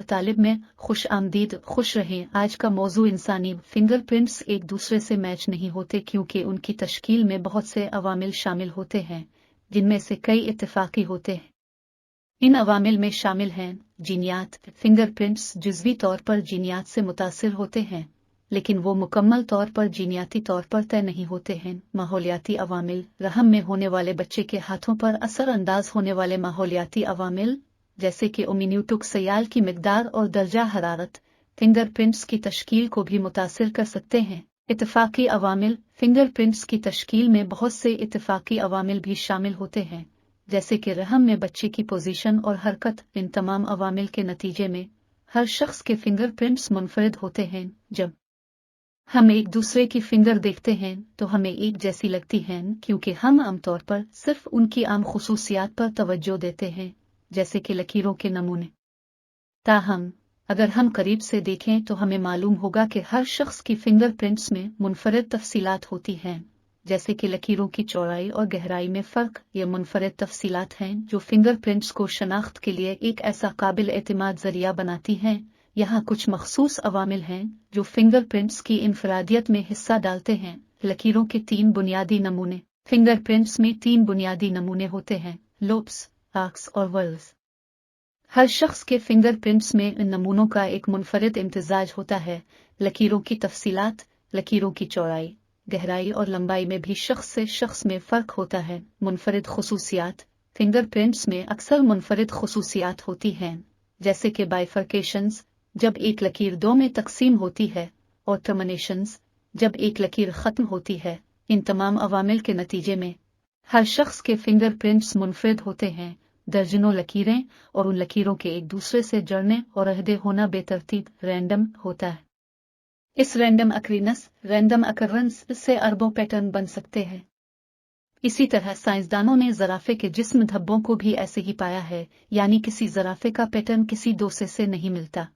तालिब में खुश आमदीद, खुश रहें। आज का मौजू इंसानी फिंगरप्रिंट्स एक दूसरे से मैच नहीं होते क्योंकि उनकी तश्कील में बहुत से अवामिल शामिल होते हैं, जिनमें से कई इत्तेफाकी होते हैं। इन अवामिल में शामिल हैं जीनियात। फिंगरप्रिंट्स जुज़वी तौर पर जीनियात से मुतासिर होते हैं, लेकिन वो मुकम्मल तौर पर जीनियाती तौर पर तय नहीं होते हैं। माहौलियाती अवामिल, रहम में होने वाले बच्चे के हाथों पर असर अंदाज होने वाले माहौलियाती अवामिल जैसे कि ओमिन्यूटुक सयाल की मिकदार और दर्जा हरारत फिंगरप्रिंट्स की तश्कील को भी मुतासिर कर सकते हैं। इत्तेफाकी अवामिल, फिंगरप्रिंट्स की तश्कील में बहुत से इत्तेफाकी अवामिल भी शामिल होते हैं, जैसे कि रहम में बच्चे की पोजीशन और हरकत। इन तमाम अवामिल के नतीजे में हर शख्स के फिंगरप्रिंट्स मुनफरिद होते हैं। जब हम एक दूसरे की फिंगर देखते हैं तो हमें एक जैसी लगती हैं क्योंकि हम आमतौर पर सिर्फ उनकी आम खुसूसियात पर तवज्जो देते हैं, जैसे कि लकीरों के नमूने। ताहम अगर हम करीब से देखें तो हमें मालूम होगा कि हर शख्स की फिंगरप्रिंट्स में मुनफरिद तफसीलात होती हैं, जैसे कि लकीरों की चौड़ाई और गहराई में फ़र्क। ये मुनफरिद तफसीलात हैं जो फिंगरप्रिंट्स को शनाख्त के लिए एक ऐसा काबिल एतमाद ज़रिया बनाती हैं। यहाँ कुछ मखसूस अवामिल हैं जो फिंगरप्रिंट्स की इनफरादियत में हिस्सा डालते हैं। लकीरों के 3 बुनियादी नमूने। फिंगरप्रिंट्स में 3 बुनियादी नमूने होते हैं, लोब्स, आर्क्स और वर्ल्स। हर शख्स के फिंगरप्रिंट्स में इन नमूनों का एक मुनफरिद इम्तिजाज होता है। लकीरों की तफसीलात, लकीरों की चौड़ाई, गहराई और लंबाई में भी शख्स से शख्स में फ़र्क होता है। मुनफरिद खुसूसियात, फिंगरप्रिंट्स में अक्सर मुनफरिद खुसूसियात होती हैं, जैसे कि बाइफर्केशंस, जब एक लकीर 2 में तकसीम होती है, और टर्मिनेशंस, जब एक लकीर ख़त्म होती है। इन तमाम अवामिल के नतीजे में हर शख्स के फिंगरप्रिंट्स मुनफरिद होते हैं। दर्जनों लकीरें और उन लकीरों के एक दूसरे से जुड़ने और अलहदे होना बेतरतीब रैंडम होता है। इस रैंडम अकरेंस से अरबों पैटर्न बन सकते हैं। इसी तरह साइंसदानों ने ज़राफ़े के जिस्म धब्बों को भी ऐसे ही पाया है, यानी किसी ज़राफ़े का पैटर्न किसी दूसरे से नहीं मिलता।